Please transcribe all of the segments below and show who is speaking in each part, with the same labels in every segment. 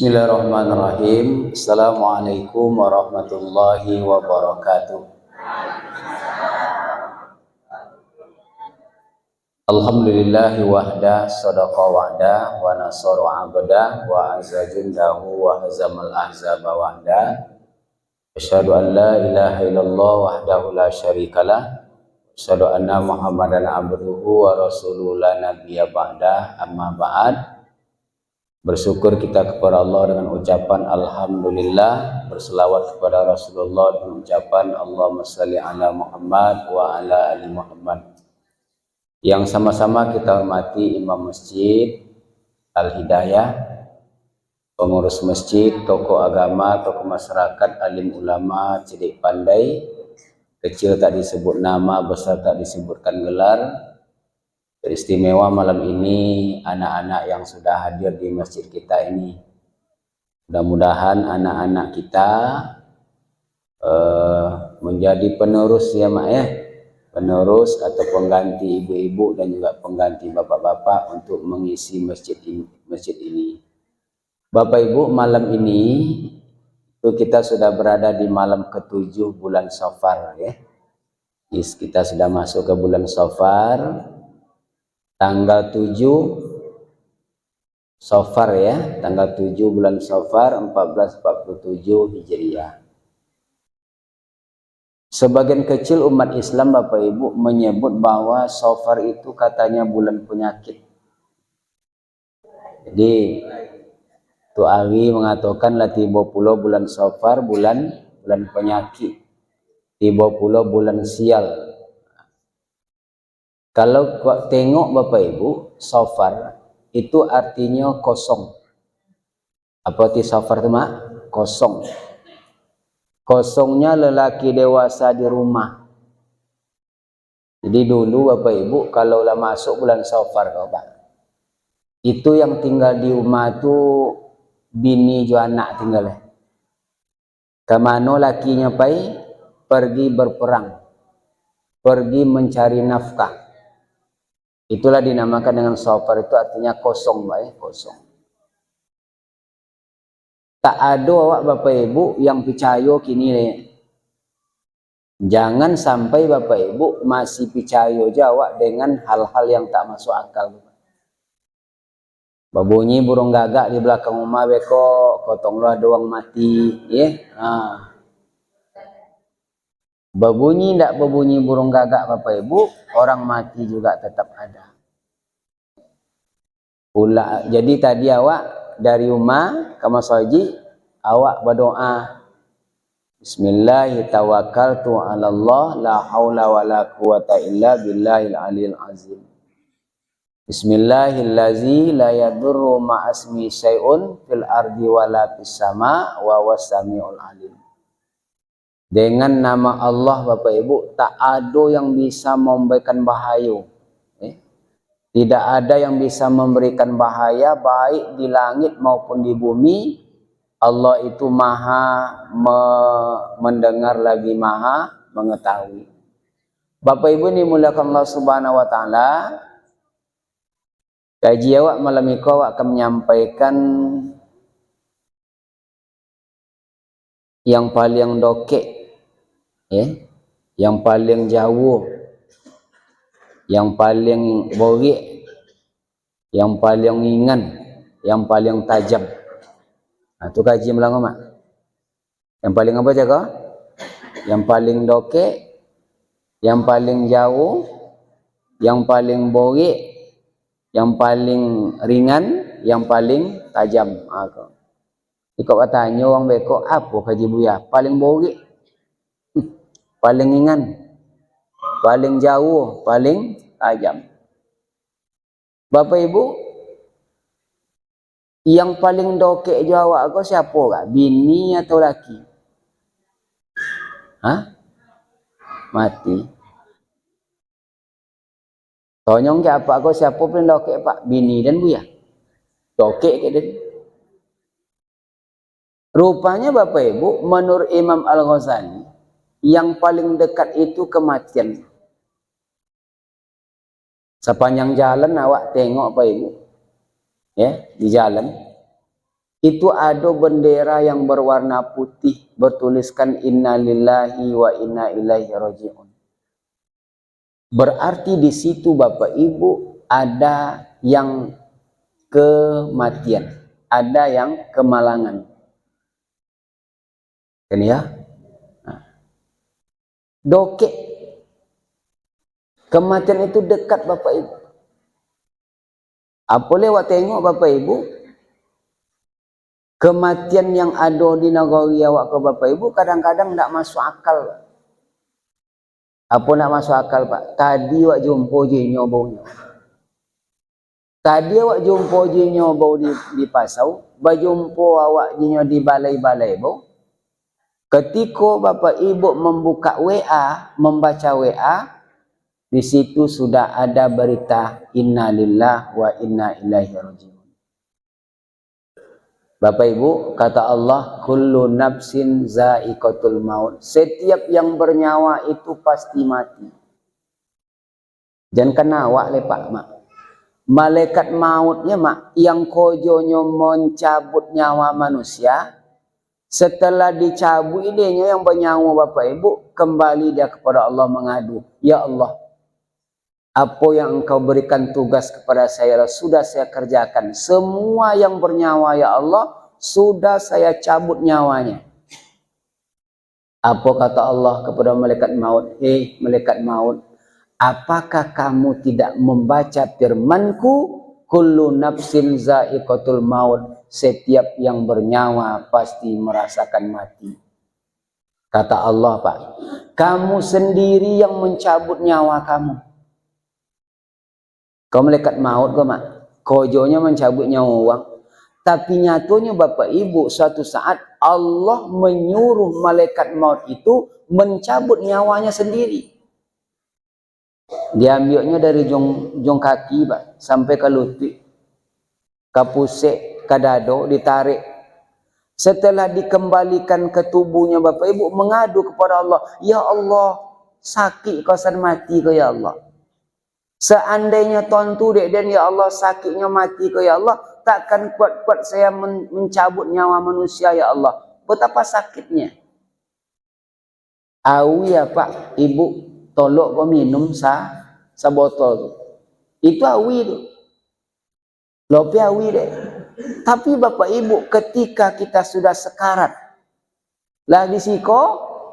Speaker 1: Bismillahirrahmanirrahim. Assalamualaikum warahmatullahi wabarakatuh. Alhamdulillahi wahda sadaqa wa'da wa nasara abda wa azza jundahu wa hazamal ahzaba wahda. Asyhadu an la ilaha illallah wahdahu la syarikalah. Asyhadu anna Muhammadan abduhu wa rasuluhu la nabiyya ba'da. Amma ba'd. Bersyukur kita kepada Allah dengan ucapan Alhamdulillah, berselawat kepada Rasulullah dengan ucapan Allahumma shalli ala Muhammad wa ala ali Muhammad. Yang sama-sama kita hormati Imam Masjid Al-Hidayah, pengurus masjid, tokoh agama, tokoh masyarakat, alim ulama, cerdik pandai, kecil tak disebut nama, besar tak disebutkan gelar. Beristimewa malam ini anak-anak yang sudah hadir di masjid kita ini. Mudah-mudahan anak-anak kita menjadi penerus ya mak ya, penerus atau pengganti ibu-ibu dan juga pengganti bapak-bapak untuk mengisi masjid ini. Bapak Ibu, malam ini itu kita sudah berada di malam ke-7 bulan Safar ya. Kita sudah masuk ke bulan Safar. Tanggal 7 Safar ya, tanggal 7 bulan Safar 1447 Hijriah. Sebagian kecil umat Islam Bapak Ibu menyebut bahwa Safar itu katanya bulan penyakit. Jadi Tu Ali mengatakan lah tiba pula bulan Safar bulan penyakit. Tiba pula bulan sial. Kalau tengok Bapak Ibu, Safar itu artinya kosong. Apa arti Safar itu mak? Kosong. Kosongnya lelaki dewasa di rumah. Jadi dulu Bapak Ibu kalau lah masuk bulan Safar Pak, itu yang tinggal di rumah itu bini jo anak tinggal. Kemana lakinya pergi berperang, pergi mencari nafkah. Itulah dinamakan dengan Safar, itu artinya kosong, baik, kosong. Tak ada awak Bapak Ibu yang percaya kini nih. Jangan sampai Bapak Ibu masih percaya jawab dengan hal-hal yang tak masuk akal. Babunyi burung gagak di belakang rumah beko, kotonglah doang mati, ya. Nah. Berbunyi tidak berbunyi burung gagak Bapak Ibu, orang mati juga tetap ada. Pula, jadi tadi awak dari rumah ke masjid, awak berdoa, Bismillahirrahmanirrahim, 'alallah la haula wala quwata illa billahil aliyil azim. Bismillahillazi la yadurru ma'asmi syai'un fil ardi wala fis sama wa wasami'ul alim. Dengan nama Allah Bapak Ibu, tak ada yang bisa memberikan bahaya. Tidak ada yang bisa memberikan bahaya baik di langit maupun di bumi. Allah itu maha mendengar lagi maha mengetahui. Bapak Ibu ini muliakan Allah Subhanahu wa taala. Kaji awak malam ini awak akan menyampaikan yang paling dokek. Ya, yang paling jauh, yang paling borik, yang paling ringan, yang paling tajam. Nah, itu kaji melanggar mak. Yang paling apa jaga? Yang paling dokek, yang paling jauh, yang paling borik, yang paling ringan, yang paling tajam. Jika katanya orang beko apa kaji buya? Paling borik, paling ringan, paling jauh, paling tajam. Bapak Ibu, yang paling dokek jawab aku siapa kak? Bini atau laki? Hah? Mati. Tonyong ke apa aku siapa paling dokek pak? Bini dan buya. Dokek ke dia. Rupanya Bapak Ibu, menurut Imam Al-Ghazali, yang paling dekat itu kematian. Sepanjang jalan awak tengok Bapak Ibu, ya, di jalan itu ada bendera yang berwarna putih bertuliskan inna lillahi wa inna ilaihi raji'un. Berarti di situ Bapak Ibu ada yang kematian, ada yang kemalangan. Kan ya? Nah. Dokek. Kematian itu dekat Bapak Ibu. Apa lewat tengok Bapak Ibu? Kematian yang ada di negara awak ke Bapak Ibu kadang-kadang tak masuk akal. Apa nak masuk akal Pak? Tadi awak jumpa je nyobaunya. Tadi awak jumpa je nyobau di pasau, berjumpa awak je di balai-balai bau. Ketika Bapak Ibu membuka WA, membaca WA, di situ sudah ada berita inna lillahi wa inna ilaihi raji'un. Bapak Ibu, kata Allah, kullu nafsin za'iqatul maut. Setiap yang bernyawa itu pasti mati. Jangan kena awak lepak, Mak. Malaikat mautnya, Mak, yang kojonya mencabut nyawa manusia, setelah dicabut idenya yang bernyawa Bapak Ibu, kembali dia kepada Allah mengadu. Ya Allah, apa yang engkau berikan tugas kepada saya sudah saya kerjakan. Semua yang bernyawa ya Allah sudah saya cabut nyawanya. Apa kata Allah kepada malaikat maut? Malaikat maut, apakah kamu tidak membaca firmanku? Kullu nafsin za'iqatul maut. Setiap yang bernyawa pasti merasakan mati. Kata Allah, Pak, kamu sendiri yang mencabut nyawa kamu. Kau malaikat maut kau Mak, kojonya mencabut nyawa orang. Tapi nyatanya Bapak Ibu, suatu saat Allah menyuruh malaikat maut itu mencabut nyawanya sendiri. Diambilnya dari jong kaki Pak, sampai ke lutut, ke pusek, ke dado, ditarik. Setelah dikembalikan ke tubuhnya Bapak Ibu mengadu kepada Allah, ya Allah, sakit kau san mati kau ya Allah. Seandainya tuan tu dek dan ya Allah sakitnya mati ke ya Allah, takkan kuat-kuat saya mencabut nyawa manusia ya Allah. Betapa sakitnya. Awi ya Pak, Ibu tolok kau minum sabotol tu. Itu awi tu. Lopi awi dek. Tapi Bapak Ibu ketika kita sudah sekarat, lah disiko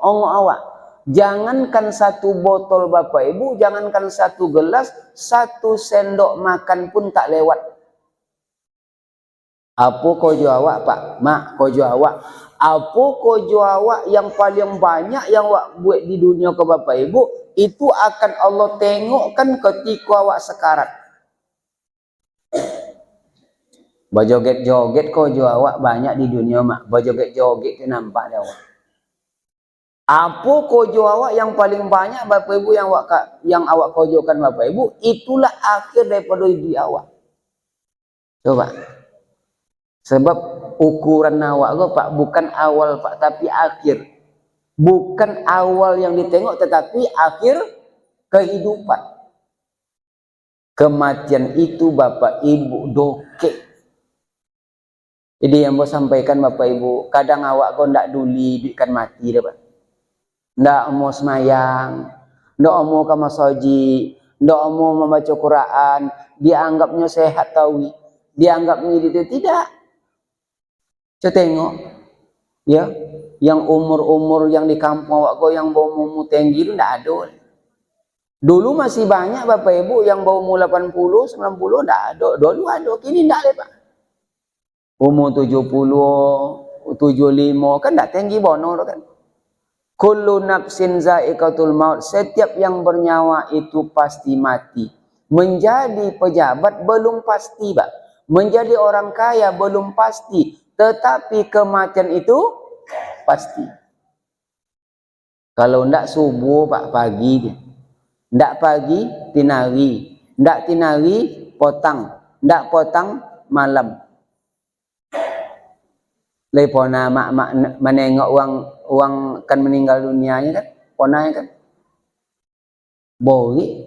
Speaker 1: ongo awak. Jangankan satu botol Bapak Ibu, jangankan satu gelas, satu sendok makan pun tak lewat. Apa kojo awak Pak? Mak, kojo awak. Apa kojo awak yang paling banyak yang awak buat di dunia ke Bapak Ibu, itu akan Allah tengokkan ketika awak sekarat. Berjoget-joget kojo awak banyak di dunia Mak. Berjoget-joget itu nampak dia awak. Apa kojo awak yang paling banyak Bapak Ibu yang awak kojokan Bapak Ibu, itulah akhir daripada hidup awak. Coba. Sebab ukuran awak itu Pak bukan awal Pak, tapi akhir. Bukan awal yang ditengok tetapi akhir kehidupan. Kematian itu Bapak Ibu dokek. Jadi yang mau sampaikan Bapak Ibu, kadang awak kau ndak duli duitkan mati dah Pak. Ndak mau semayang, ndak mau ke masaji, ndak mau membaca Quran, dianggapnya sehat tahu, dianggapnya itu tidak. Coba tengok, ya, yang umur-umur yang di kampung awak kau yang bau mumu tinggi itu ndak ada. Dulu masih banyak Bapak Ibu yang bau mu 80, 90 ndak ada. Dulu ada, kini ndak ada Pak. Umur 70, 75 kan ndak tinggi bono kan. Kullu nafsin za'iqatul maut. Setiap yang bernyawa itu pasti mati. Menjadi pejabat belum pasti Pak. Menjadi orang kaya belum pasti. Tetapi kematian itu pasti. Kalau ndak subuh Pak pagi dia. Ndak pagi tinari. Ndak tinari potang. Ndak potang malam. Lepona mak menengok uang kan meninggal dunianya kan, ponanya kan, bori.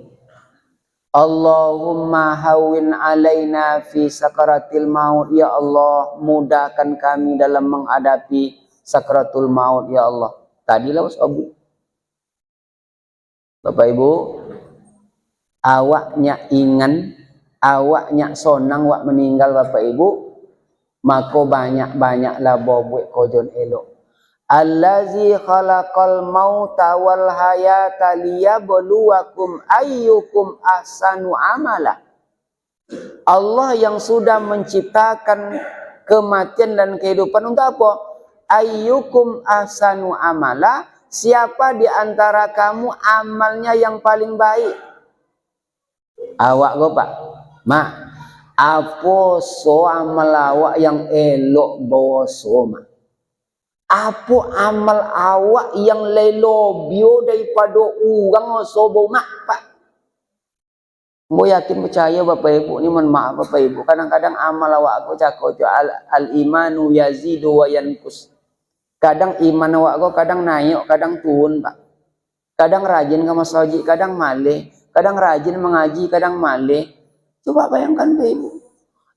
Speaker 1: Allahumma hawin alaina fi sakaratil maut. Ya Allah, mudahkan kami dalam menghadapi sakaratul maut. Ya Allah. Tadilah Abu. Bapak Ibu, awaknya ingan, awaknya sonang wak meninggal Bapak Ibu, maka banyak-banyaklah bobuek kojon elok. Allazi khalaqal mauta wal hayata liyabluwakum ayyukum ahsanu amala. Allah yang sudah menciptakan kematian dan kehidupan untuk apa? Ayyukum ahsanu amala, siapa di antara kamu amalnya yang paling baik? Awak go Pak, Mak, apa so amal awak yang elok boso Mak? Apa amal awak yang lelobio daripada orang sobo Mak Pak? Mau yakin percaya Bapak Ibu ni, mohon maaf Bapak Ibu, kadang-kadang amal awak aku cakap tu al-imanu yazidu wa yanqus. Kadang iman awak aku kadang naik, kadang turun Pak. Kadang rajin ke masjid, kadang malih. Kadang rajin mengaji, kadang malih. Coba bayangkan Bapak Ibu.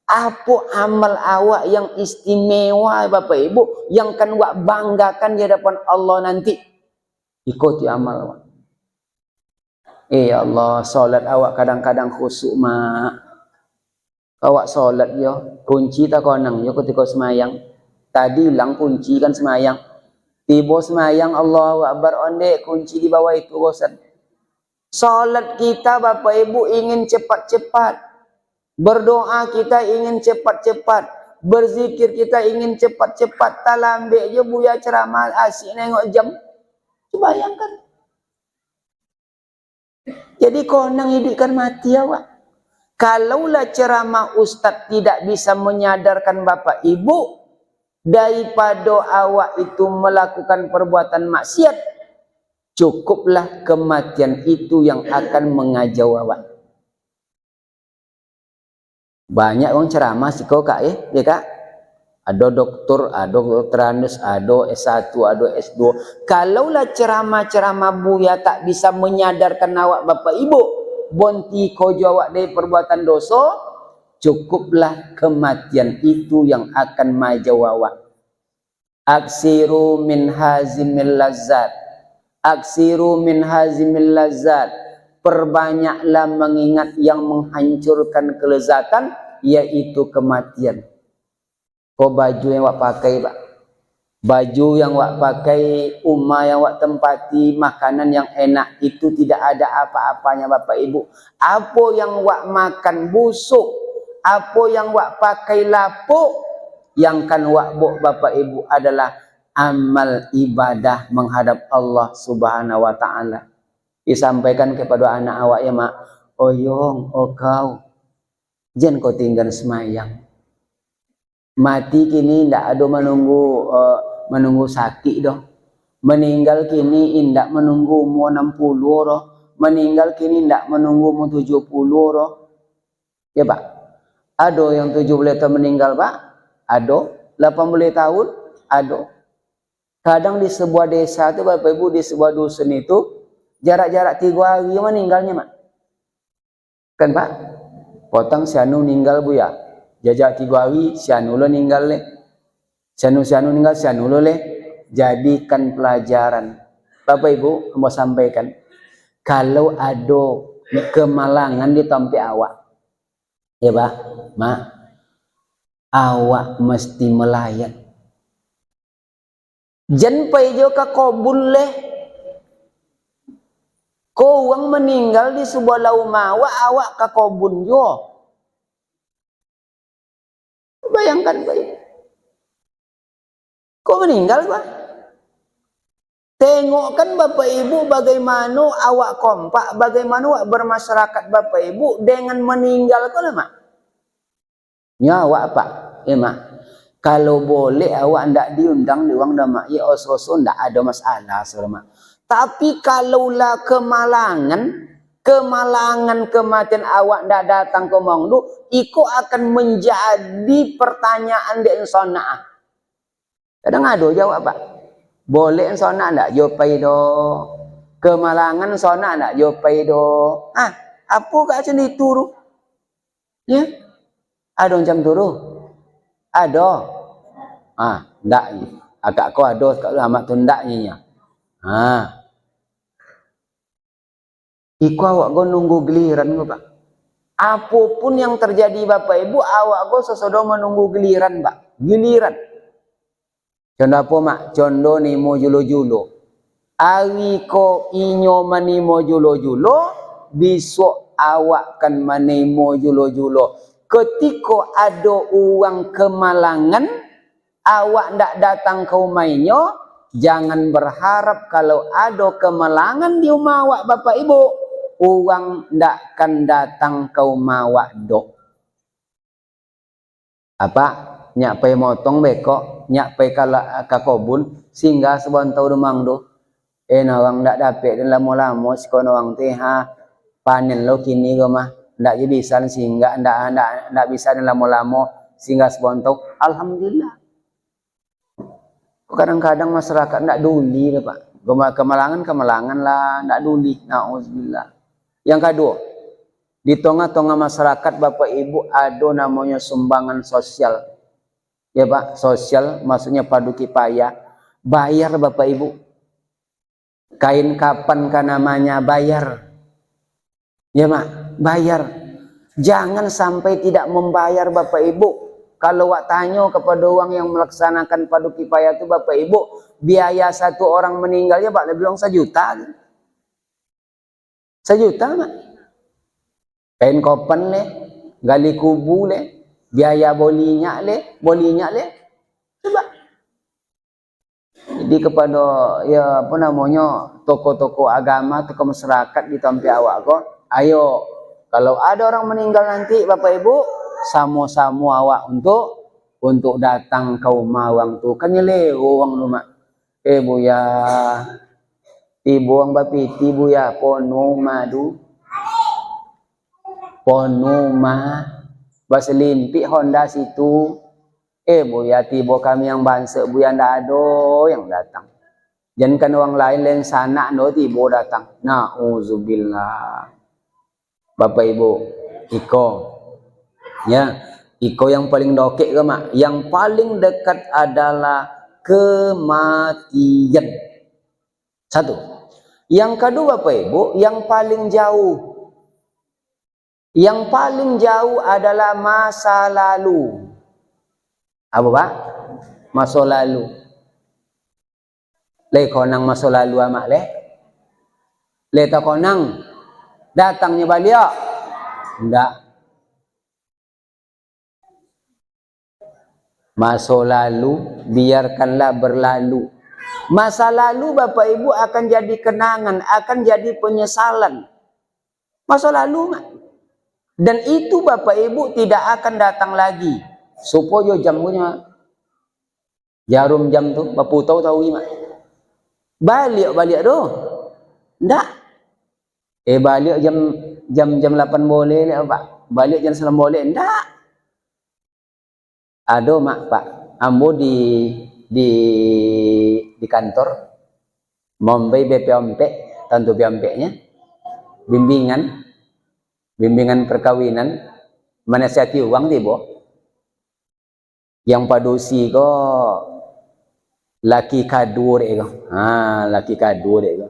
Speaker 1: Apa amal awak yang istimewa Bapak Ibu, yang kan awak banggakan di hadapan Allah nanti? Ikuti amal awak. Ya Allah, solat awak kadang-kadang khusyuk Mak. Awak solat yo, kunci tak konang yo ketika semayang. Tadi hilang kunci kan semayang. Tiba semayang Allahu Akbar onde kunci di bawah itu bosan. Solat kita Bapak Ibu ingin cepat-cepat. Berdoa kita ingin cepat-cepat. Berzikir kita ingin cepat-cepat. Tak lambat je buya ceramah asyik nengok jam. Coba bayangkan. Jadi konang hidupkan mati awak. Kalaulah ceramah ustaz tidak bisa menyadarkan Bapak Ibu daripada awak itu melakukan perbuatan maksiat, cukuplah kematian itu yang akan mengajau awak. Banyak orang ceramah sih kok Kak ya Kak. Ada doktor, ada dokteranus, ada S1, ada S2. Kalaulah ceramah-ceramah buya tak bisa menyadarkan awak Bapak Ibu, bonti kojo awak dari perbuatan dosa, cukuplah kematian itu yang akan majau awak. Aksiru min hazimil lazat. Aksiru min hazimil lazat. Perbanyaklah mengingat yang menghancurkan kelezatan, yaitu kematian. Kau baju yang awak pakai Pak, baju yang awak pakai, rumah yang awak tempati, makanan yang enak, itu tidak ada apa-apanya Bapak Ibu. Apa yang awak makan busuk, apa yang awak pakai lapuk, yang kan awak buat Bapak Ibu adalah amal ibadah menghadap Allah Subhanahu wa taala. Disampaikan kepada anak awak ya Mak, oyong, oh kau jangan kau tinggal semayang. Mati kini tidak ada menunggu sakit doh. Meninggal kini tidak menunggu umur 60 doh. Meninggal kini tidak menunggu umur 70 doh. Ya Pak. Ada yang 70 tahun meninggal Pak. Ada. 80 tahun. Ada. Kadang di sebuah desa itu Bapak Ibu, di sebuah dusun itu jarak-jarak 3 hari meninggalnya Mak. Kan Pak? Potong si anu meninggal Bu ya. Jajak 3 hari, si anu lo ninggal le. Si anu ninggal, si anu lo le. Jadikan pelajaran. Bapak Ibu, mau sampaikan. Kalau ada kemalangan di tempat awak. Ya Pak, Mak. Awak mesti melayat. Jangan pergi ke kobun le. Kau orang meninggal di sebuah lauma, awak ke kobun jo. Bayangkan baik. Kau meninggal Pak. Tengokkan Bapak Ibu bagaimana awak kompak, bagaimana awak bermasyarakat Bapak Ibu dengan meninggal kau lah Mak. Nyawa Pak, ya Mak. Kalau boleh awak ndak diundang di uang dah Mak, ya oso-oso ndak ada masalah saudara Mak. Tapi kalaulah kemalangan kematian awak ndak datang ke mongdu, iko akan menjadi pertanyaan di insona'ah. Kadang ada jawab Pak. Boleh insona'ah ndak? Jopai do. Kemalangan insona'ah ndak? Jopai do. Apa kat sini turu? Ya. Ada macam turu? Ada. Ndak ni. Agak kau ada kat amat tu ndak ni. Iku awak go nunggu giliran go, Pak. Apapun yang terjadi Bapak Ibu, awak go sesodo menunggu giliran, Pak. Giliran. Contoh apa, Mak? Contoh ni mo julo-julo. Ari ko inyo manimo julo-julo, besok awak kan manimo julo-julo. Ketika ada uang kemalangan, awak ndak datang ke rumahnya, jangan berharap kalau ada kemalangan di rumah awak Bapak Ibu, uang ndak akan datang ke rumah awak dok. Apa? Nyak pay motong beko, nyak pay ke kobun, sehingga sebantau demang do. Orang ndak dapat dan lama-lama sekono orang teh panen lo kini go mah ndak je bisa sehingga ndak bisa dan lama-lama sehingga sebantau. Alhamdulillah. Kadang-kadang masyarakat ndak duli Pak. Kemalangan lah ndak duli. Nauzubillah. Yang kedua, di tengah-tengah masyarakat Bapak Ibu ada namanya sumbangan sosial. Ya Pak, sosial maksudnya padu kipaya. Bayar Bapak Ibu. Kain kapan kan namanya bayar. Ya Mak, bayar. Jangan sampai tidak membayar Bapak Ibu. Kalau wak tanya kepada orang yang melaksanakan padu kipaya itu Bapak Ibu, biaya satu orang meninggalnya Pak lebih bilang 1 juta. 1 juta Mak. Kain kapan le, gali kubu le, biaya bolinya le. Coba. Jadi kepada ya apa namanya tokoh-tokoh agama, tokoh masyarakat di tempat awak kok, ayo kalau ada orang meninggal nanti Bapak Ibu, sama-sama awak untuk datang ke rumah orang tu kan nyele orang rumah. Buya ibu orang bapiti buya pono madu ponuma baselimpi Honda situ. Buya tiba kami yang bangsa buya ndak ada yang datang. Jangan kan orang lain sana no tiba datang. Nauzubillah. Bapak Ibu, iko ya, iko yang paling dokek ke Mak? Yang paling dekat adalah kematian. Satu. Yang kedua Bapak Ibu, yang paling jauh. Yang paling jauh adalah masa lalu. Apa Pak? Masa lalu. Le konang masa lalu amak le. Le tak konang datangnya balik. Enggak. Masa lalu biarkanlah berlalu. Masa lalu Bapak Ibu akan jadi kenangan, akan jadi penyesalan. Masa lalu Mak. Dan itu Bapak Ibu tidak akan datang lagi. Supaya jamnya jarum jam tu Bapak tahu Mak. Balik tu. Ndak. Balik jam 8 boleh le Pak. Balik jam 9 boleh ndak. Ada Mak Pak. Ambo di kantor Mumbai BPMP, tentu BPMP-nya bimbingan perkawinan menasihati uang tibo. Yang padosi ko laki kadu dek ko. Laki kadu dek ko.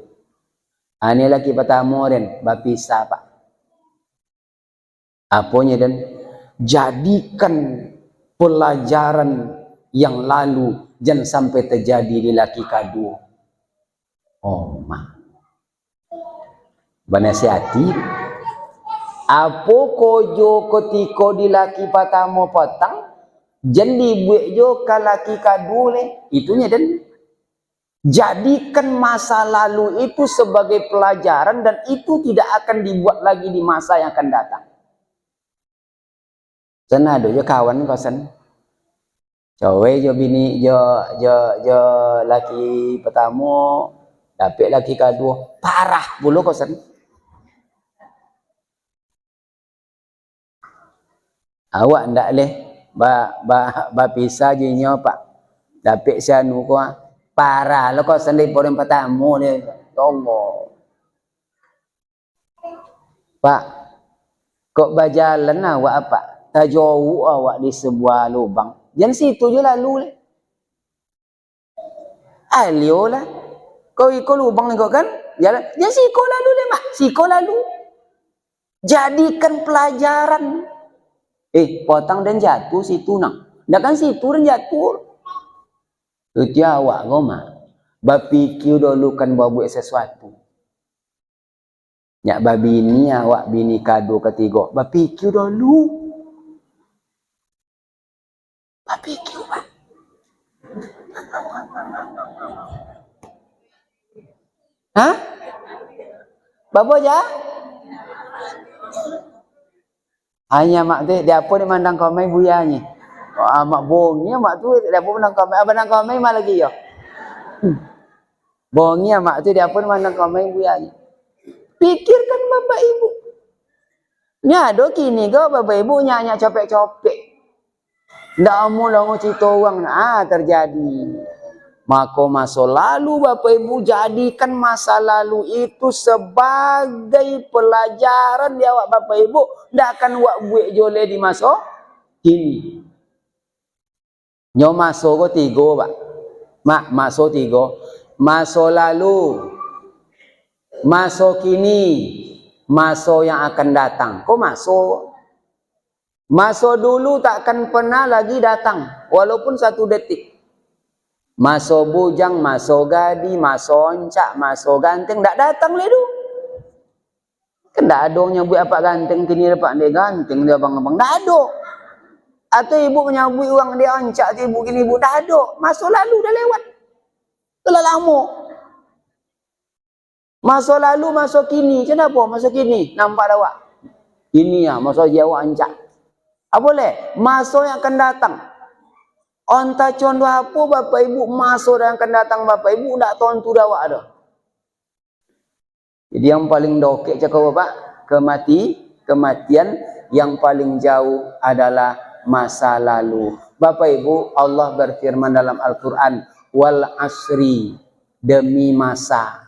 Speaker 1: Ini laki pertama dan bapisa Pak. Apanya dan jadikan pelajaran yang lalu jangan sampai terjadi di laki kadu. Mak. Banasihati. Apa kojo ketika di laki pertama petang jadi buat jo kalaki kadule itunya dan jadikan masa lalu itu sebagai pelajaran dan itu tidak akan dibuat lagi di masa yang akan datang. Sana ada jo kawan kosan. Cawe jo bini jo laki pertama dapat laki kedua parah bulu kosan. Awak ndak leh ba pisah jinyo Pak. Dapat sianu ko parah lo kok sendiri orang pertama ni. Allah. Pak, Kok berjalan awak apa? Tak jauh awak di sebuah lubang. Jangan situ je lalu. Alio lah. Kau ikut lubang ni kau kan? Jalan. Jangan situ lalu le mak. Situ lalu. Jadikan pelajaran. Potong dan jatuh situ nak. Dah kan situ dan jatuh. Itu awak kau mak. Berfikir dulu kan buat sesuatu. Nyak babi ni awak bini kado ketiga. Berfikir dulu. Berfikir pak. Hah? Bapa aja? Hanya mak tu dia apa dia mandang kau mai buyanya. Mak bongnya mak tu dia apa mandang kau mai. Abang mandang kau mai mal lagi ya. Bongnya mak tu dia apa mandang kau mai buyanya. Pikirkan bapak ibu. Nyado kini kau bapak ibu nyanyi copek-copek. Ndak mula cerita orang terjadi. Maka masa lalu bapak ibu jadikan masa lalu itu sebagai pelajaran di awak bapak ibu. Ndak akan wak buat jole di masa kini. Nyo masa ko tiga pak. Mak masa tiga. Masa lalu. Masa kini, masa yang akan datang. Kok masa dulu tak akan pernah lagi datang, walaupun 1 detik. Masa bujang, masa gadi, masa oncak, masa ganteng, tak datang ledu. Kan tak ada yang nyebut apa ganteng, kini dapat dia ganteng, dia abang-abang. Tak ada. Atau ibu menyebut orang dia oncak, ibu kini ibu, tak ada. Masa lalu dah lewat. Telah lama. Masa lalu, masa kini. Kenapa masa kini? Nampak tak awak? Ini ya, masa jauh ancak. Apa boleh? Masa yang akan datang. Onta contoh apa bapak ibu? Masa yang akan datang bapak ibu, tak tahu tu dah awak ada. Jadi yang paling dokek cakap bapak, kematian yang paling jauh adalah masa lalu. Bapak ibu, Allah berfirman dalam Al-Quran, wal asri, demi masa.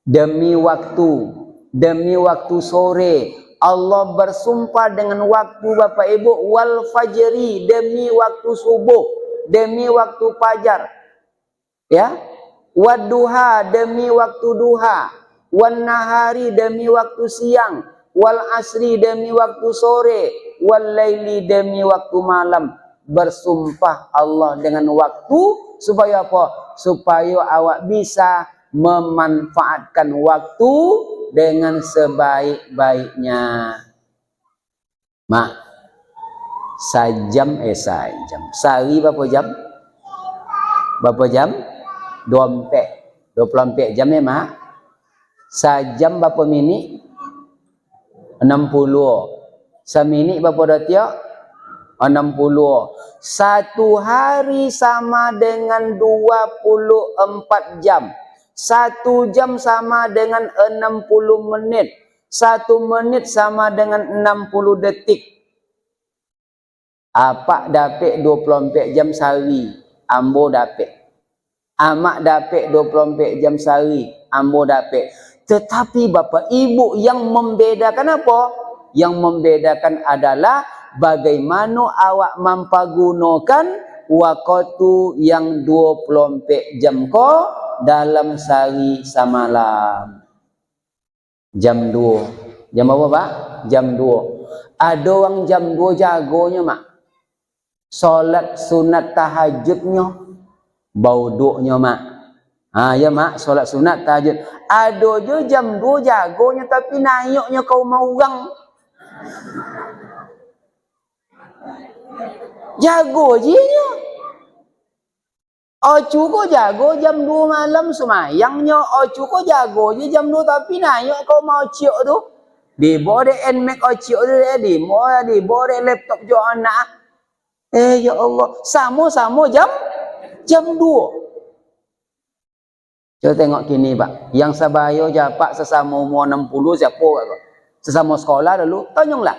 Speaker 1: Demi waktu sore, Allah bersumpah dengan waktu bapak ibu, wal fajri, demi waktu subuh, demi waktu fajar, ya, wadduha, demi waktu duha, wan nahari, demi waktu siang, wal asri, demi waktu sore, wal laili, demi waktu malam. Bersumpah Allah dengan waktu supaya apa? Supaya awak bisa memanfaatkan waktu dengan sebaik-baiknya. Mak, sejam. Sehari berapa jam? Berapa jam? 24 jam ya mak. Sejam berapa minit? 60. Seminit berapa detik? 60. 1 hari sama dengan 24 jam. 1 jam sama dengan 60 menit. 1 menit sama dengan 60 detik. Apak dapat 24 jam sehari, ambo dapat. Amak dapat 24 jam sehari, ambo dapat. Tetapi bapak ibu yang membedakan apa? Yang membedakan adalah bagaimana awak mempergunakan waktu yang 24 jam ko dalam sehari semalam. Jam 2. Jam apa pak? Jam 2. Ada orang jam 2 jagonya mak. Solat sunat tahajudnya. Bauduknya mak. Ya mak, solat sunat tahajud. Ada je jam 2 jagonya tapi naiknya kau mau orang. Jago je nya. Ocu ko jago jam 2 malam semayangnya. Ocu ko jago je jam 2 tapi naik kau mau ciok tu. Di bore nmax ocu tu di bore laptop jo anak. Ya Allah, sama-sama jam 2. Coba tengok kini pak. Yang sabayo japak sesama umur 60 siapa kau? Sesama sekolah dulu, tanyonglah.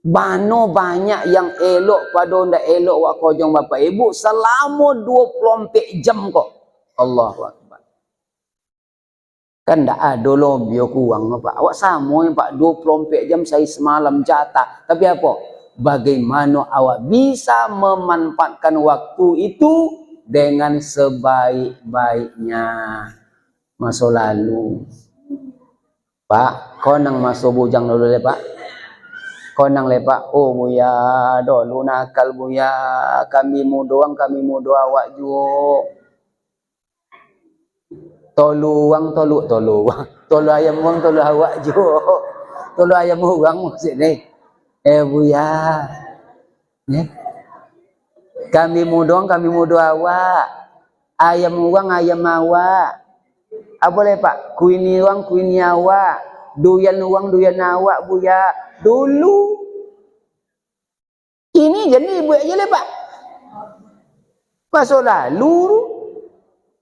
Speaker 1: Bano banyak yang elok pada ndak elok wak kojong bapak ibu selama 24 jam kok. Allahu Akbar. Kan tak ada lobby kurang Pak. Awak sama yang Pak 24 jam saya semalam jatah. Tapi apa? Bagaimana awak bisa memanfaatkan waktu itu dengan sebaik-baiknya. Masa lalu. Pak, kau nang masuk bujang dulu le Pak. Kau nang le Pak. Oh buya, dulu nakal buya. Kami mau doang, kami mau doa awak juga. Tolu uang, tolu uang. Tolu ayam uang, tolu awak juga. Tolu ayam uang maksud ni. Buya. Ya. Kami mau doang, kami mau doa awak. Ayam uang, ayam awak. Apa boleh Pak? Kuini uang, kuini awak. Duyan uang, duyan awak buya. Dulu. Ini jadi ibu aja le Pak. Masa lalu.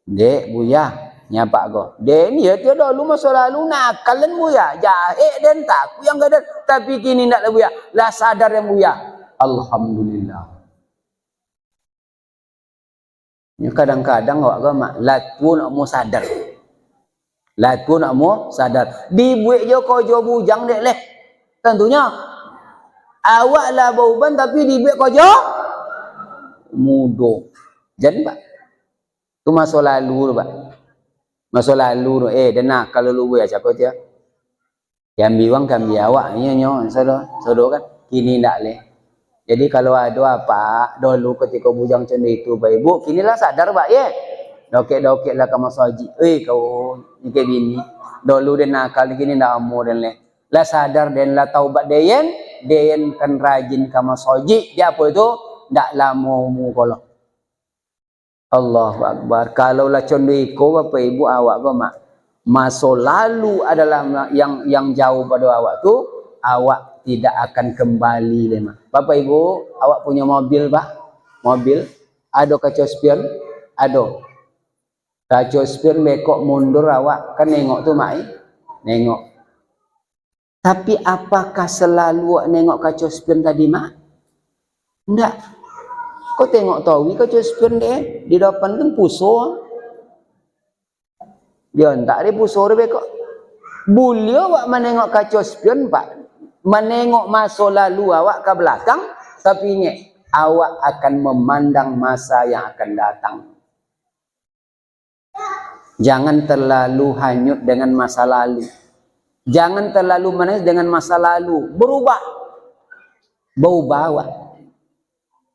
Speaker 1: Dek buya. Nyapak ko. Den ya tiada dulu masa lalu nakalan buya. Jahe dan tak yang gadan. Tapi kini ndak lah buya. Lah sadar yang buya. Alhamdulillah. Ya kadang-kadang awak ko mak laku nak mau sadar. Laku nak mau sadar. Dibuat je kau jo bujang dek leh. Tentunya awak lah bauban tapi dibuat kau jo mudo. Jadi Pak. Tu masa lalu Pak. Masa lalu dan nak kalau lu buat siapa dia? Yang biwang kan biawak nyo sodo kan. Kini ndak leh. Jadi kalau ada apa dulu ketika bujang macam itu baik ibu, kinilah sadar Pak ya. Dokek-dokek lah kamu saji. Kau ni ke bini. Dulu dia nakal kini ndak amur dan leh. Lah sadar dan lah taubat deyen kan rajin kamu saji. Dia apa itu? Ndak lama mu kalau. Allahu Akbar. Kalau lah condiko Bapak Ibu awak ko mak. Masa lalu adalah yang jauh pada awak tu, awak tidak akan kembali le mak. Bapak Ibu, awak punya mobil Pak? Mobil? Ada kaca spion? Ada. Kaca spion bekok mundur awak kan nengok tu mak. Nengok. Tapi apakah selalu awak nengok kaca spion tadi mak? Enggak. Kau tengok tahu kaca spion deh di depan kan puso. Dia tak ada puso dia bekok. Boleh awak menengok kaca spion Pak. Menengok masa lalu awak ke belakang. Tapi ingat awak akan memandang masa yang akan datang. Jangan terlalu hanyut dengan masa lalu. Jangan terlalu menangis dengan masa lalu. Berubah. Berubah awak.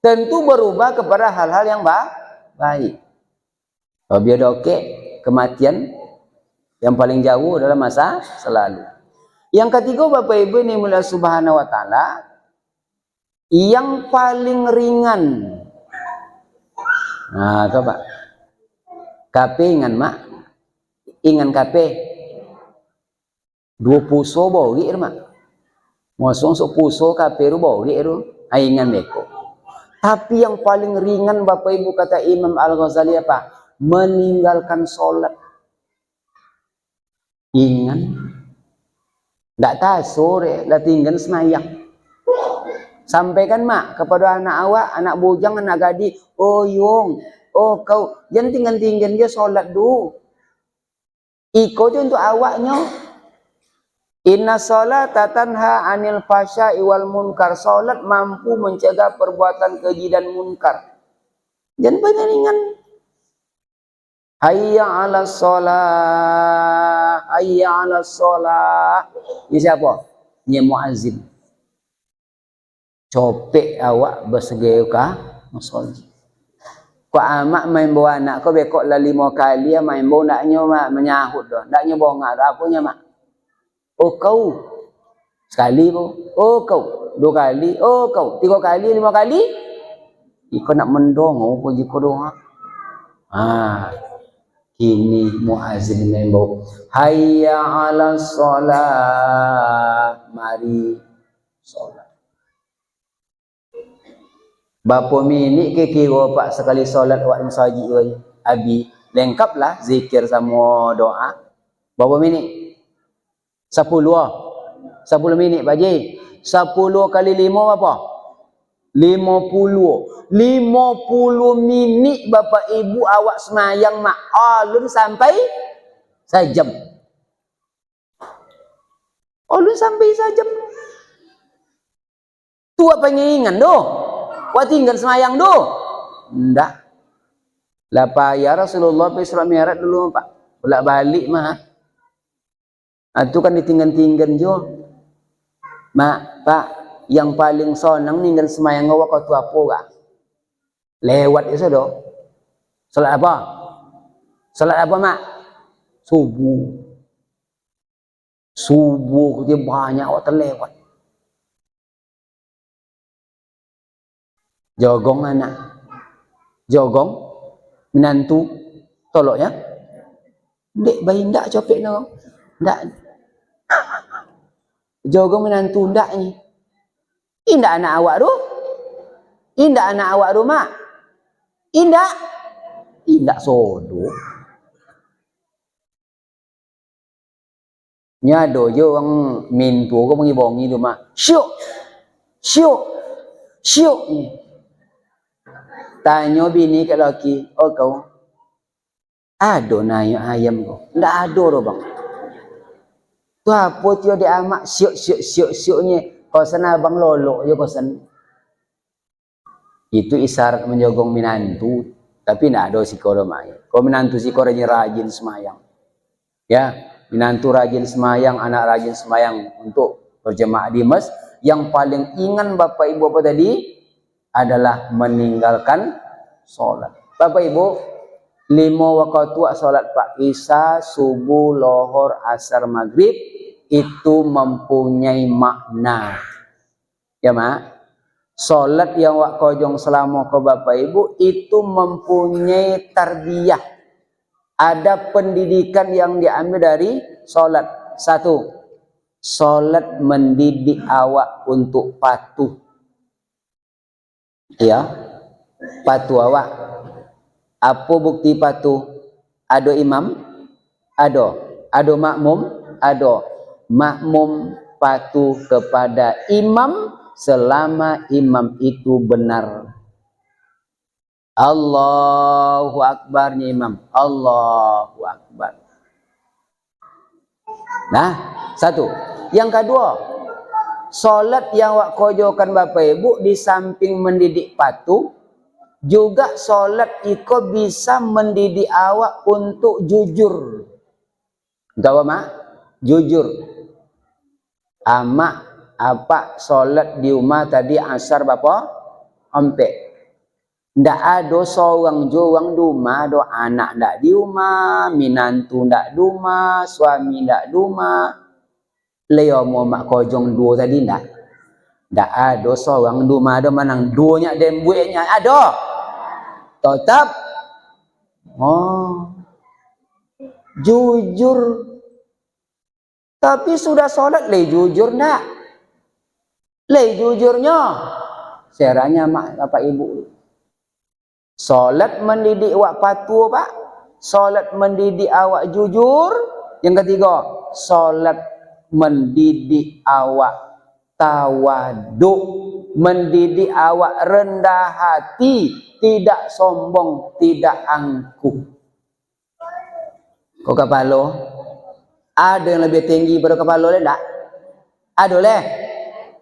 Speaker 1: Tentu berubah kepada hal-hal yang baik. Kalau biar dokek, kematian yang paling jauh adalah masa selalu. Yang ketiga Bapak Ibu ini mulai Subhanahu wa taala yang paling ringan. Nah, coba. Kape ingan mak. Ingan kape. 2 puso bori mak. Mosong sok puso kape ru bori ru. Ingan beko. Tapi yang paling ringan Bapak Ibu kata Imam Al-Ghazali apa? Meninggalkan sholat. Ingat. Tak tahu sore lah tinggal semayang. Sampaikan mak kepada anak awak, anak bujang, anak gadis. Oh yung, oh kau jangan tinggal-tinggal dia sholat dulu. Iko tu untuk awaknya. Inna sholata tanha anil fasya'i wal munkar. Salat mampu mencegah perbuatan keji dan munkar. Jangan penyaringan. Hayya 'ala shalah, hayya 'ala shalah. Ini siapa? Ini muazzin. Copek awak bersegeu ka musolli. Kau amak main bawa anak kau bekok lah 5 kali main bawa naknya mak menyahut dah. Naknya bongak dah apanya mak. Oh kau sekali bu, oh kau 2 kali, oh kau 3 kali, 5 kali. Iko nak mendong, oh puji ko doa. Kini muazzin membawa hayya 'ala shalah, mari solat. Bapa mini ke kira pak sekali solat wak masaji oi abi lengkaplah zikir sama doa. Bapa mini 10 minit baji. 10 kali 5 berapa? 50 minit Bapak Ibu awak semayang mak alun sampai sejam. Ulun sampai sajam. Tu apa ngingan do? Wa tinggal semayang do? Ndak. Lah ya Rasulullah Isra Mi'raj dulu Pak. Bolak balik mah. Itu kan ditinggal-tinggal jo. Mak, Pak, yang paling sonang ninggal semayang ngawak kau tu apa kak? Lewat itu do. Salat apa? Salat apa mak? Subuh. Subuh dia banyak orang terlewat. Jogong anak. Jogong menantu tolok ya. Dek bayi ndak copek no. Ndak. Jogong menantu ndak ni. Indak anak awak tu. Indak anak awak tu mak. Indak. Indak sodo. Nyado je orang mintu ko mengibongi tu mak. Syuk. Syuk. Syuk. Tanya bini kat laki, "Oh kau ada naik ayam kau?" "Ndak ada ro bang." "Tu apa tio dia amak syuk-syuk-syuk-syuknya? Kau sana abang lolok je kau sana." Itu isyarat menjogong minantu, tapi ndak ada si kau mak. Kau minantu si kau rajin semayang. Ya. Minantu rajin semayang, anak rajin semayang untuk berjemaah di masjid. Yang paling ingat bapak ibu apa tadi adalah meninggalkan sholat. Bapak ibu, 5 waktu sholat Pak, Isya, subuh, lohor, asar, maghrib itu mempunyai makna. Ya mak, sholat yang wak kojong selama ke bapak ibu itu mempunyai tarbiyah. Ada pendidikan yang diambil dari sholat. 1. Sholat mendidik awak untuk patuh. Ya, patuh awak. Apa bukti patuh? Ada imam? Ada. Ada makmum? Ada. Makmum patuh kepada imam selama imam itu benar. Allahu Akbarnya imam. Allahu Akbar. Nah, 1. Yang kedua, solat yang wak kojokan bapak ibu di samping mendidik patuh, juga solat iko bisa mendidik awak untuk jujur. Tahu mak? Jujur. Amak apa solat di rumah tadi asar bapak? Ompek. Ndak ada seorang juang duma, do anak ndak di rumah, minantu ndak duma, suami ndak duma. Leo mau mak kojong 2 tadi ndak. Ndak ada seorang duma, ada manang duanya dan bueknya ada. Tetap jujur. Tapi sudah sholat le jujur ndak? Le jujurnya. Seranya mak bapak ibu. Solat mendidik awak patuh Pak. Solat mendidik awak jujur. Yang ketiga, solat mendidik awak tawaduk, mendidik awak rendah hati, tidak sombong, tidak angkuh. Kau kepala ada yang lebih tinggi pada kepala le tak? Ada le?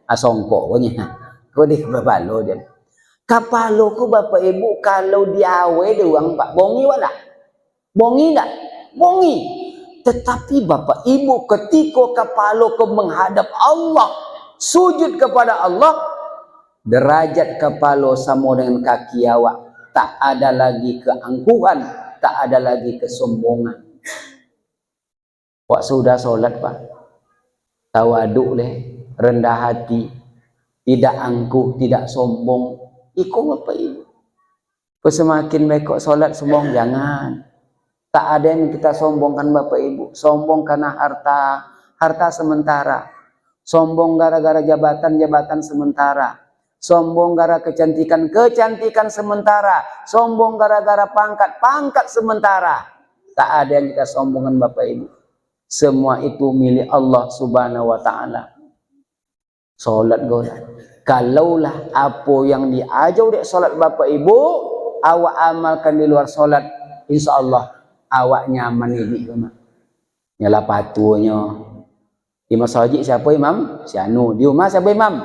Speaker 1: Asongkok punya. Kau di kepala dia. Kepala ku bapak ibu kalau diawe doang Pak, bongi wala? Bongi tak? Bongi. Tetapi bapak ibu ketika kepala ku menghadap Allah, sujud kepada Allah, derajat kepala sama dengan kaki awak. Tak ada lagi keangkuhan, tak ada lagi kesombongan. Wak sudah solat Pak, tawaduk le, rendah hati, tidak angkuh, tidak sombong. Ikut bapak ibu. Semakin baik solat sombong jangan. Tak ada yang kita sombongkan bapak ibu. Sombong karena harta sementara. Sombong gara-gara jabatan sementara. Sombong gara kecantikan sementara. Sombong gara-gara pangkat sementara. Tak ada yang kita sombongkan bapak ibu. Semua itu milik Allah Subhanahu wa taala. Solat gola. Kalaulah apa yang diajar dek solat bapak ibu, awak amalkan di luar solat, insya Allah awak nyaman ini, nyala patuhnya, Di masjid siapa imam? Si anu. Di rumah siapa imam?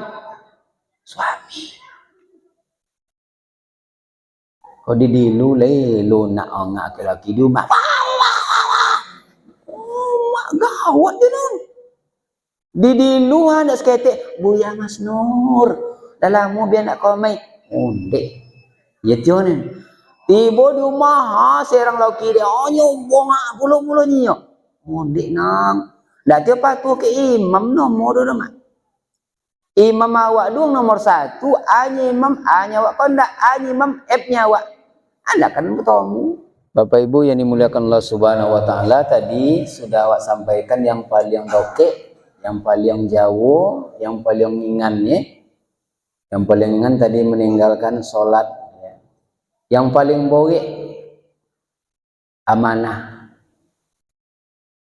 Speaker 1: Suami. Kau di dilu lu nak ngak laki di rumah. Mak gawat dia nun. Di dilu ada seketik Buya Mas Nur. Dalam mu biar nak kau mai. Ondek. Ya tio ni. Tiba di rumah serang laki dia. Oh nyobong puluh-puluh nyo. Ondek nang. Dak tio patu ke imam nomor tu mak. Imam awak dong nomor 1, hanya imam hanya awak kau ndak hanya imam F-nya awak. Anda kan bertemu. Bapak Ibu yang dimuliakan Allah Subhanahu wa taala, tadi sudah awak sampaikan yang paling dokek, yang paling jauh, yang paling ringan ya. Yang paling ringan tadi meninggalkan sholat ya. Yang paling borek amanah.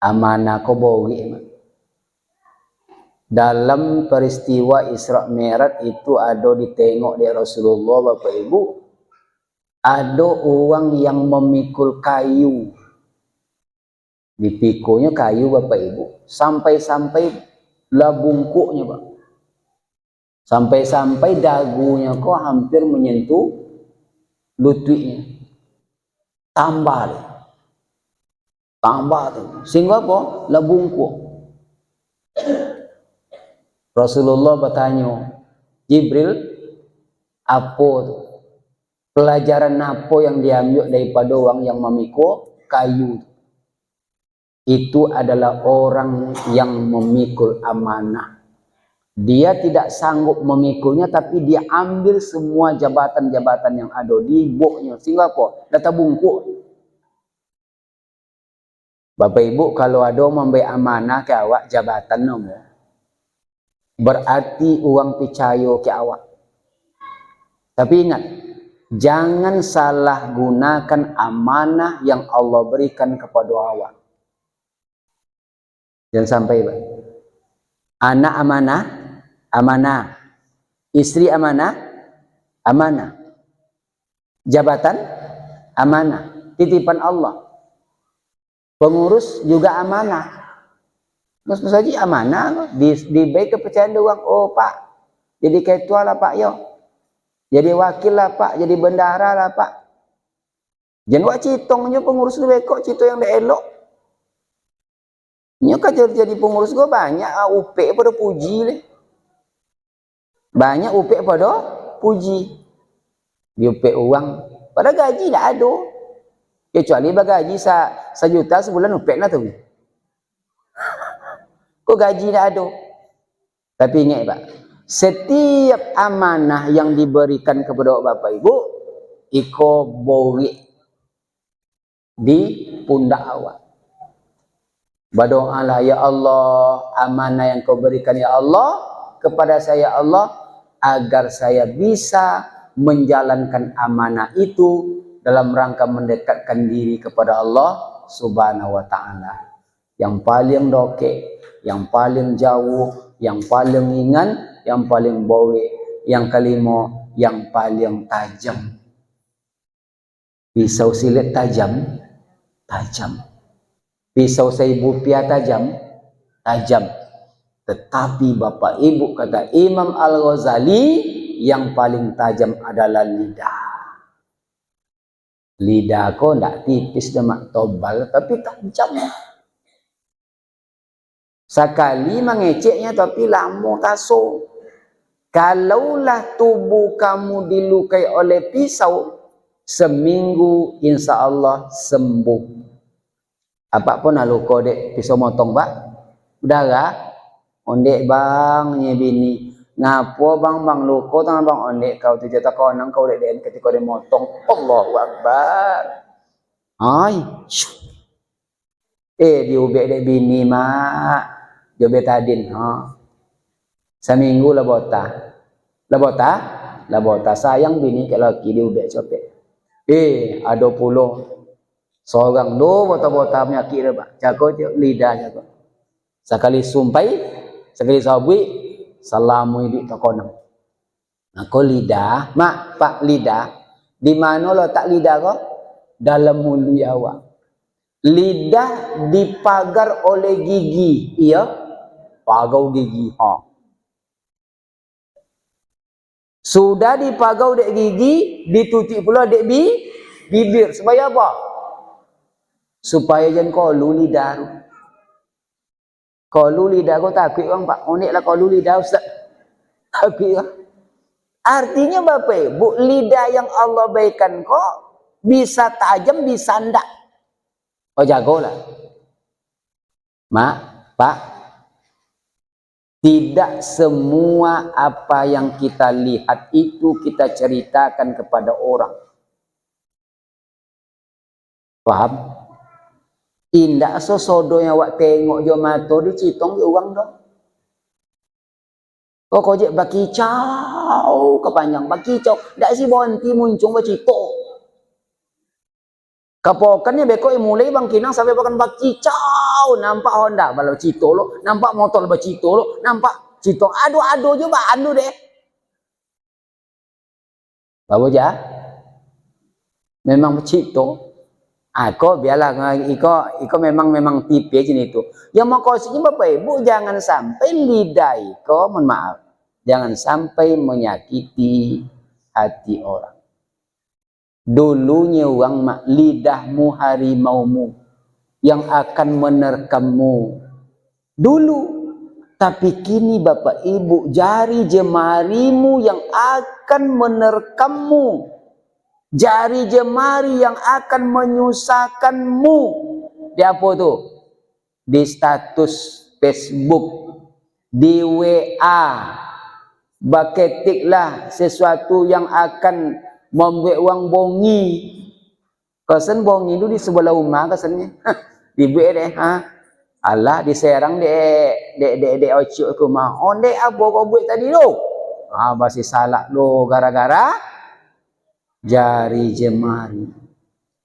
Speaker 1: Amanah kau borek. Dalam peristiwa Isra Mi'raj itu ada ditengok di Rasulullah Bapak Ibu. Ada orang yang memikul kayu. Dipikulnya kayu Bapak Ibu. Sampai-sampai lah bungkuknya Pak. Sampai-sampai dagunya kok hampir menyentuh lututnya. Tambah deh. Tambah tuh. Sehingga apa? Lah bungkuk. Rasulullah bertanya, Jibril, apa tuh? Pelajaran apa yang diambil daripada orang yang memikul kayu? Itu adalah orang yang memikul amanah. Dia tidak sanggup memikulnya, tapi dia ambil semua jabatan-jabatan yang ada di boknya. Sehingga apa? Data bungkuk. Bapak Ibu, kalau ada memberi amanah ke awak jabatan nomor, berarti uang percaya ke awak. Tapi ingat, jangan salah gunakan amanah yang Allah berikan kepada awak. Jangan sampai anak amanah, amanah. Istri amanah, amanah. Jabatan, amanah. Titipan Allah. Pengurus juga amanah. Mas Haji amanah. Di baik kepercayaan doang. Oh Pak, jadi ketua lah Pak yo. Jadi wakil lah Pak, jadi bendahara lah Pak. Jangan wak citongnya pengurus lu kok cito yang dah elok. Nyo kan jadi pengurus gue banyak UP pada puji le. Banyak UP pada puji. Di UP uang, pada gaji tak ada. Kecuali bagaji sejuta sebulan UP lah tu. Kok gaji tak ada. Tapi ingat Pak, setiap amanah yang diberikan kepada Bapak Ibu, iko borek di pundak awak. Berdoalah, ya Allah, amanah yang kau berikan ya Allah kepada saya Allah, agar saya bisa menjalankan amanah itu dalam rangka mendekatkan diri kepada Allah Subhanahu wa taala. Yang paling doke, yang paling jauh, yang paling ringan, yang paling borek, yang kelima, yang paling tajam. Pisau silet tajam, tajam. Pisau saibu pia tajam, tajam. Tetapi Bapak Ibu kata Imam Al-Ghazali, yang paling tajam adalah lidah. Lidah kau tidak tipis demak tobal, tapi tajam. Sekali mengeceknya tapi lama taso. Kalaulah tubuh kamu dilukai oleh pisau, seminggu insya Allah sembuh. Apapun luka dek pisau motong Pak, udara, ondek bang nyebini, ngapo bang luka tangan bang ondek kau tu jatuh kau nang kau dek ketika dia motong, Allahu Akbar. Ay, diubek dek bini mak, diubetadin, seminggu labota, sayang bini ke laki diubek copet. Ada puluh. Seorang do bota-bota penyakit dia Pak. Jaga je lidah jaga. Sekali sumpai, sekali sabui, salamu hidup takonam. Nah, kau lidah, mak Pak lidah. Di mana letak lidah kau? Dalam mulut awak. Lidah dipagar oleh gigi, iya. pagau gigi. Sudah dipagau dek gigi, ditutup pula dek bibir. Supaya apa? Supaya jangan kolu lidah. Kolu lidah kau takut bang Pak. Unik lah kolu lidah Ustaz. Takut lah. Artinya Bapak Ibu, lidah yang Allah berikan kok bisa tajam, bisa ndak. Oh jagolah. Mak, Pak. Tidak semua apa yang kita lihat itu kita ceritakan kepada orang. Paham? Indah sosodo yang awak tengok jo mata di citong di uang dong. Kok kojek bakicau kepanjang bakicau. Dak si bonti muncung bacito. Kapokannya beko mulai bang kinang sampai bahkan bakicau. Nampak Honda balau cito lo, nampak motor bacito lo, nampak cito. Aduh je bah, aduh deh. Bawa ja. Memang bacito. Aku biarlah iko memang tipe jenis itu. Yang maksudnya Bapak Ibu jangan sampai lidah iko, mohon maaf, jangan sampai menyakiti hati orang. Dulunya uang lidahmu harimaumu yang akan menerkammu dulu, tapi kini Bapak Ibu jari jemarimu yang akan menerkammu. Jari jemari yang akan menyusahkanmu. Di apa tuh? Di status Facebook, di WA. Baketiklah sesuatu yang akan membuat uang bongi. Kesen bongi itu di sebelah rumah kesennya. Dibuat deh, Allah diserang de ocok ke rumah. Onde apa kau buat tadi lo? Masih salah lo gara-gara jari jemari.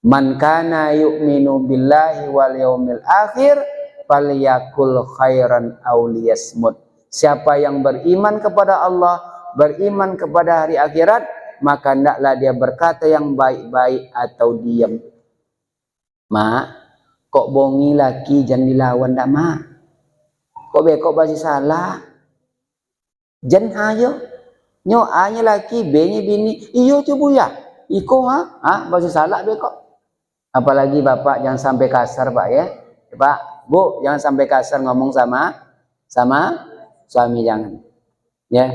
Speaker 1: Man kana yu'minu billahi wal yaumil akhir falyakul khairan aw liyasmut. Siapa yang beriman kepada Allah, beriman kepada hari akhirat, maka hendaklah dia berkata yang baik-baik atau diam. Mak, kok bongi laki jangan dilawan dak mak. Kok bekok masih salah. Jan ayo. Nyo A-nya laki, B-nya bini. Iyo tu bu ya. Iko masih salah bekok. Apalagi Bapak jangan sampai kasar Pak ya. Pak, Bu, jangan sampai kasar ngomong sama suami jangan. Ya.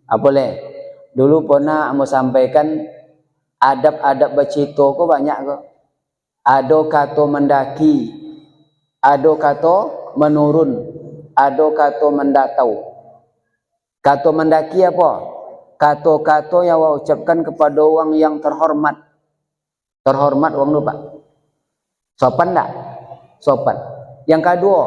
Speaker 1: Apalagi dulu pernah mau sampaikan adab-adab bacito kok banyak kok. Ado kato mendaki, ado kato menurun, ado kato mendatau. Kato mendaki apa? Kato-kato yang wau ucapkan kepada orang yang terhormat. Terhormat orang lupa. Sopan tak? Sopan. Yang kedua,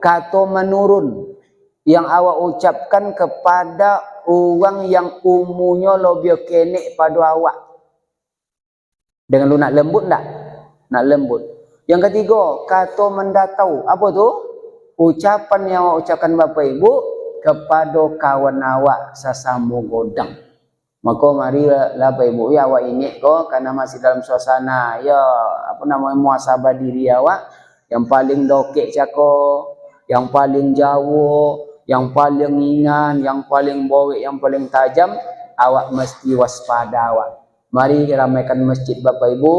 Speaker 1: kato menurun. Yang awak ucapkan kepada orang yang umurnya lebih kenek pada awak. Dengan lu nak lembut tak? Nak lembut. Yang ketiga, kato mendatau. Apa tu? Ucapan yang awak ucapkan Bapak Ibu kepada kawan awak sesama godang. Maka mari lah Bapak Ibu ya awak ini kok karena masih dalam suasana ya apa namanya muhasabah diri awak, yang paling dokek cako, yang paling jauh, yang paling ringan, yang paling bowek, yang paling tajam, awak mesti waspada awak. Mari ramaikan masjid Bapak Ibu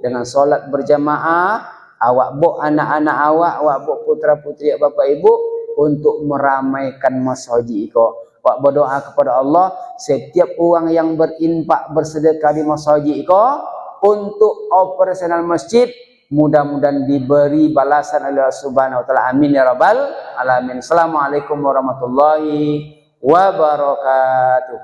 Speaker 1: dengan solat berjamaah, awak bawa anak-anak awak bawa putra-putri Bapak Ibu untuk meramaikan masjid iko. Wak berdoa kepada Allah setiap orang yang berinfak bersedekah di masjid iko untuk operasional masjid mudah-mudahan diberi balasan oleh Allah Subhanahu wa taala. Amin ya rabbal alamin. Assalamualaikum warahmatullahi wabarakatuh.